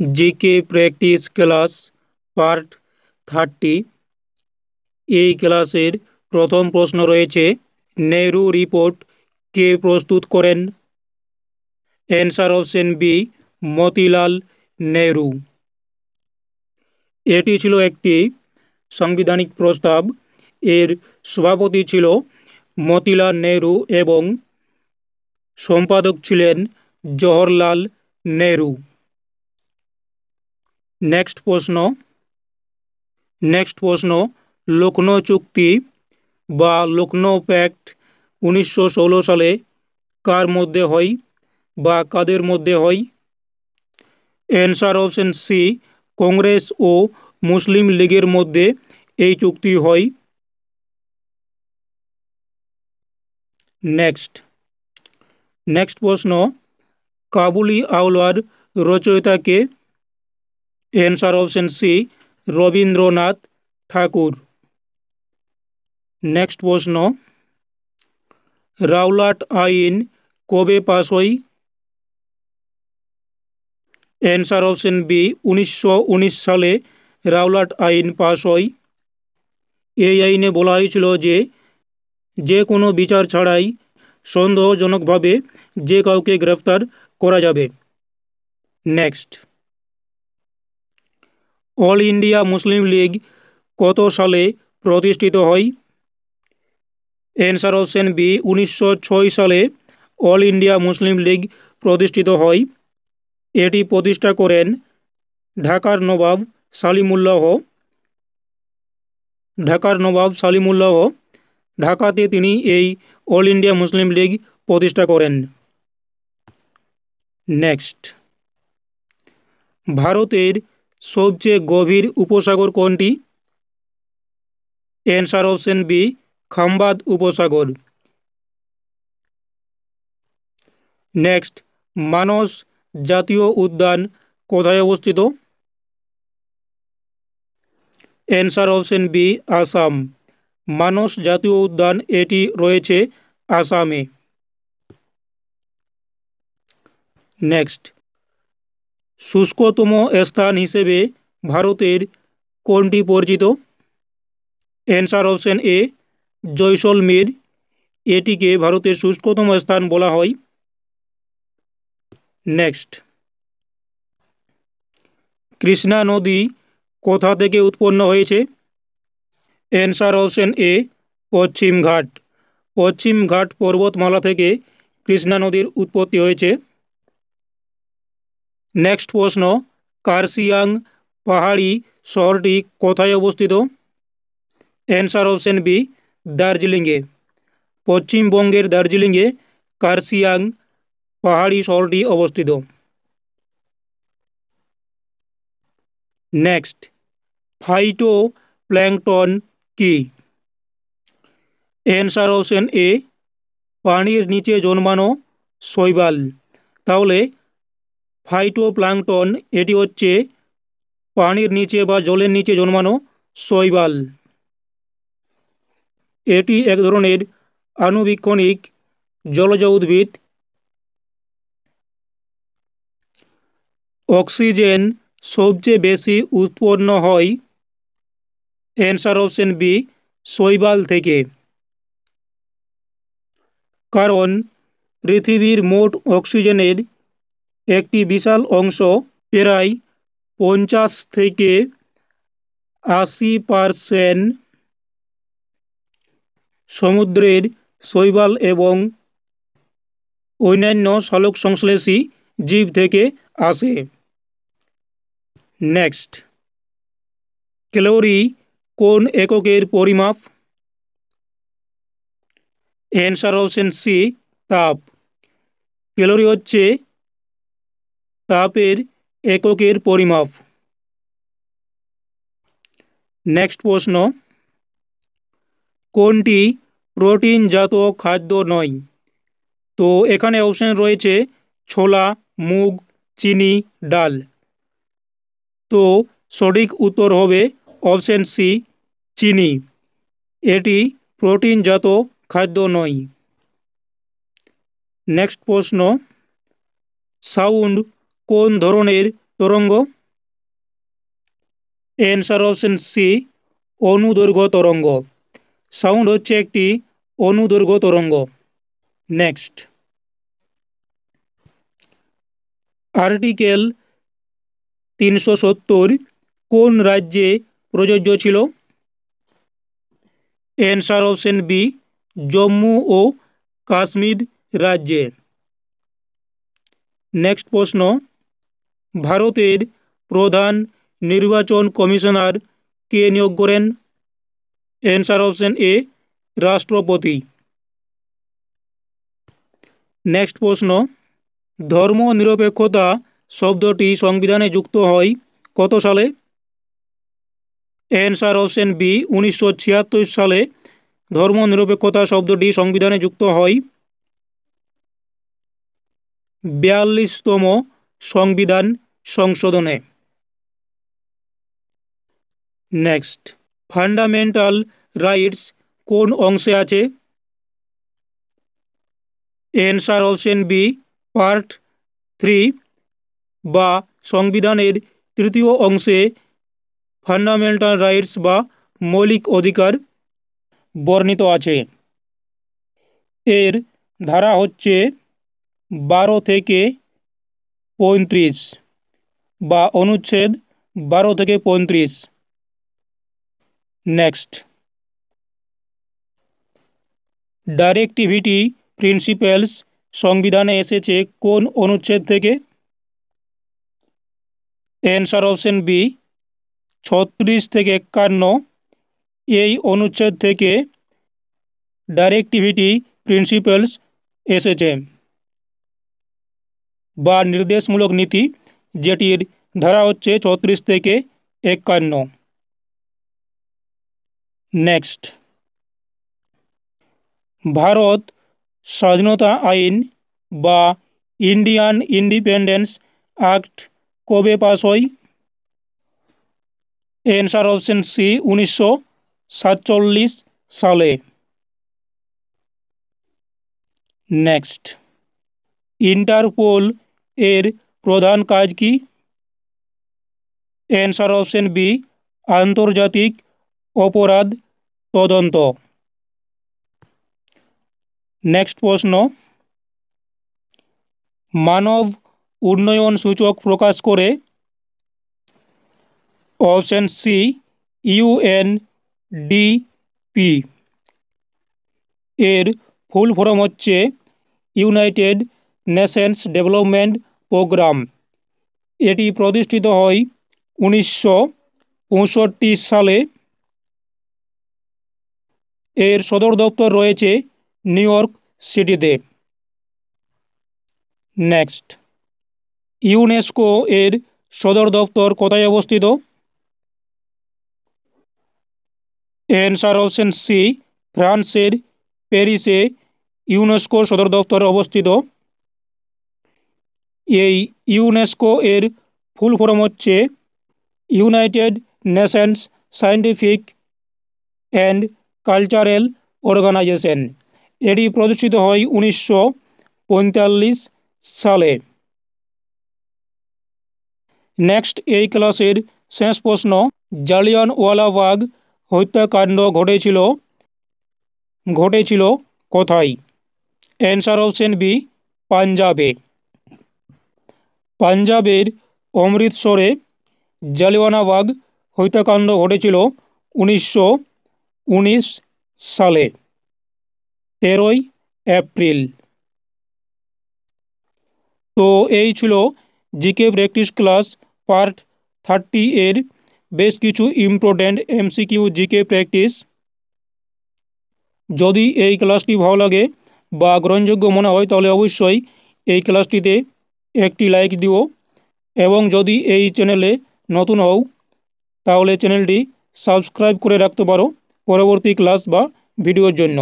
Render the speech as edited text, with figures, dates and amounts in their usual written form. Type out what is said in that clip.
GK practice class part 30। এই ক্লাসের প্রথম প্রশ্ন রয়েছে, নেহরু রিপোর্ট কে প্রস্তুত করেন? Answer option B, Motilal Nehru. এটি ছিল একটি সাংবিধানিক প্রস্তাব। এর সভাপতি ছিল মতিলাল নেহরু এবং সম্পাদক ছিলেন জওহরলাল নেহরু। নেক্সট প্রশ্ন, লখনৌ চুক্তি বা লখনৌ প্যাক্ট 1916 সালে কার মধ্যে হয় বা কাদের মধ্যে হয়? অ্যান্সার অপশন সি, কংগ্রেস ও মুসলিম লীগের মধ্যে এই চুক্তি হয়। নেক্সট প্রশ্ন, কাবুলি আউলার রচয়িতা কে? অ্যান্সার অপশন সি, রবীন্দ্রনাথ ঠাকুর। নেক্সট প্রশ্ন, রাওলাট আইন কবে পাস হয়? অ্যান্সার অপশন বি, 1919 সালে রাওলাট আইন পাস হয়। এই আইনে বলা হয়েছিল যে কোনো বিচার ছাড়াই সন্দেহজনকভাবে যে কাউকে গ্রেফতার করা যাবে। Next, all India Muslim League কত সালে প্রতিষ্ঠিত হয়? অ্যান্সার অপশন বি, 1906 সালে অল ইন্ডিয়া মুসলিম লীগ প্রতিষ্ঠিত হয়। এটি প্রতিষ্ঠা করেন ঢাকার নবাব সালিমুল্লাহ। ঢাকাতে তিনি এই অল ইন্ডিয়া মুসলিম লীগ প্রতিষ্ঠা করেন। নেক্সট, ভারতের সবচেয়ে গভীর উপসাগর কোনটি? অ্যান্সার অপশন বি, খাম্বাদ উপসাগর। নেক্সট, মানস জাতীয় উদ্যান কোথায় অবস্থিত? Answer option B, Assam. Manas জাতীয় উদ্যান এটি রয়েছে আসামে। নেক্সট, শুষ্কতম স্থান হিসেবে ভারতের কোনটি পরিচিত? Answer option A, Jaisalmer. এটিকে ভারতের শুষ্কতম স্থান বলা হয়। নেক্সট, কৃষ্ণা নদী কোথা থেকে উৎপন্ন হয়েছে? অ্যান্সার অপশন এ, পশ্চিম ঘাট। পশ্চিম ঘাট পর্বতমালা থেকে কৃষ্ণা নদীর উৎপত্তি হয়েছে। নেক্সট প্রশ্ন, কার্শিয়াং পাহাড়ি শহরটি কোথায় অবস্থিত? অ্যান্সার অপশন বি, দার্জিলিংয়ে। পশ্চিমবঙ্গের দার্জিলিংয়ে কার্শিয়াং পাহাড়ি শহরটি অবস্থিত। নেক্সট, ফাইটো প্ল্যাঙ্কটন কি? অ্যান্সার অপশন এ, পানির নিচে জন্মানো শৈবাল। তাহলে ফাইটো প্ল্যাঙ্কটন এটি হচ্ছে পানির নিচে বা জলের নিচে জন্মানো শৈবাল। এটি এক ধরনের আণুবীক্ষণিক জলজ উদ্ভিদ। অক্সিজেন সবচেয়ে বেশি উৎপন্ন হয়? অ্যান্সার অপশন বি, শৈবাল থেকে। কারণ পৃথিবীর মোট অক্সিজেনের একটি বিশাল অংশ, প্রায় 50 থেকে 80% সমুদ্রের শৈবাল এবং অন্যান্য সালোকসংশ্লেষী জীব থেকে আসে। নেক্সট, ক্যালোরি কোন এককের পরিমাপ? অ্যান্সার অপশন সি, তাপ। ক্যালোরি হচ্ছে তাপের এককের পরিমাপ। নেক্সট প্রশ্ন, কোনটি প্রোটিনজাত খাদ্য নয়? তো এখানে অপশন রয়েছে ছোলা, মুগ, চিনি, ডাল। তো সঠিক উত্তর হবে অপশন সি, চিনি। এটি প্রোটিনজাত খাদ্য নয়। নেক্সট প্রশ্ন, সাউন্ড কোন ধরনের তরঙ্গ? অ্যান্সার অপশন সি, অনুদৈর্ঘ্য তরঙ্গ। সাউন্ড হচ্ছে একটি অনুদৈর্ঘ্য তরঙ্গ। নেক্সট, আর্টিকেল 370 কোন রাজ্যে প্রযোজ্য ছিল? অ্যান্সার অপশন বি, জম্মু ও কাশ্মীর রাজ্যে। নেক্সট প্রশ্ন, ভারতের প্রধান নির্বাচন কমিশনার কে নিয়োগ করেন? অ্যান্সার অপশন এ, রাষ্ট্রপতি। নেক্সট প্রশ্ন, ধর্মনিরপেক্ষতা শব্দটি সংবিধানে যুক্ত হয় কত সালে? অ্যান্সার অপশন বি, 1976 সালে ধর্মনিরপেক্ষতা শব্দটি সংবিধানে যুক্ত হয়। 42তম সংবিধান সংশোধনে। নেক্সট, ফান্ডামেন্টাল রাইটস কোন অংশে আছে? অ্যান্সার অপশন বি, পার্ট 3 বা সংবিধানের তৃতীয় অংশে ফান্ডামেন্টাল রাইটস বা মৌলিক অধিকার বর্ণিত আছে। এর ধারা হচ্ছে 12 থেকে 35 বা অনুচ্ছেদ 12 থেকে 35। নেক্সট, ডাইরেক্টিভিটি প্রিন্সিপালস সংবিধানে এসেছে কোন অনুচ্ছেদ থেকে? অ্যান্সার অপশন বি, 36 থেকে 51। এই অনুচ্ছেদ থেকে ডাইরেক্টিভিটি প্রিন্সিপালস এসেছে বা নির্দেশমূলক নীতি, যেটির ধারা হচ্ছে 36 থেকে 51। নেক্সট, ভারত স্বাধীনতা আইন বা ইন্ডিয়ান ইন্ডিপেন্ডেন্স অ্যাক্ট কবে পাস হয়? অ্যান্সার অপশন সি, 1947 সালে। নেক্সট, ইন্টারপোল এর প্রধান কাজ কি? অ্যান্সার অপশন বি, আন্তর্জাতিক অপরাধ তদন্ত। নেক্সট প্রশ্ন, মানব উন্নয়ন সূচক প্রকাশ করে? Option C, UNDP. এর ফুল ফর্ম হচ্ছে ইউনাইটেড নেশনস ডেভেলপমেন্ট প্রোগ্রাম। এটি প্রতিষ্ঠিত হয় 1965 সালে। এর সদর দপ্তর রয়েছে নিউ ইয়র্ক সিটিতে। নেক্সট, ইউনেস্কো এর সদর দপ্তর কোথায় অবস্থিত? অ্যান্সার অপশন সি, ফ্রান্সের প্যারিসে ইউনেস্কোর সদর দপ্তর অবস্থিত। এই ইউনেস্কো এর ফুল ফর্ম হচ্ছে United Nations Scientific and Cultural Organization. এটি প্রতিষ্ঠিত হয় 1945 সালে। নেক্সট, এই ক্লাসের শেষ প্রশ্ন, জালিয়ানওয়ালাবাগ হত্যাকাণ্ড ঘটেছিল কোথায়? অ্যান্সার অপশন বি, পাঞ্জাবে। পাঞ্জাবের অমৃতসরে জালিয়ানওয়ালাবাগ হত্যাকাণ্ড ঘটেছিল 1919 সালে 13 এপ্রিল। তো এই ছিল জিকে প্র্যাকটিস ক্লাস পার্ট 30 এর বেশ কিছু ইম্পর্ট্যান্ট এমসিকিউ জিকে প্র্যাকটিস। যদি এই ক্লাসটি ভালো লাগে বা গ্রহণযোগ্য মনে হয় তাহলে অবশ্যই এই ক্লাসটিতে একটি লাইক দিও, এবং যদি এই চ্যানেলে নতুন হও তাহলে চ্যানেলটি সাবস্ক্রাইব করে রাখতে পারো পরবর্তী ক্লাস বা ভিডিওর জন্য।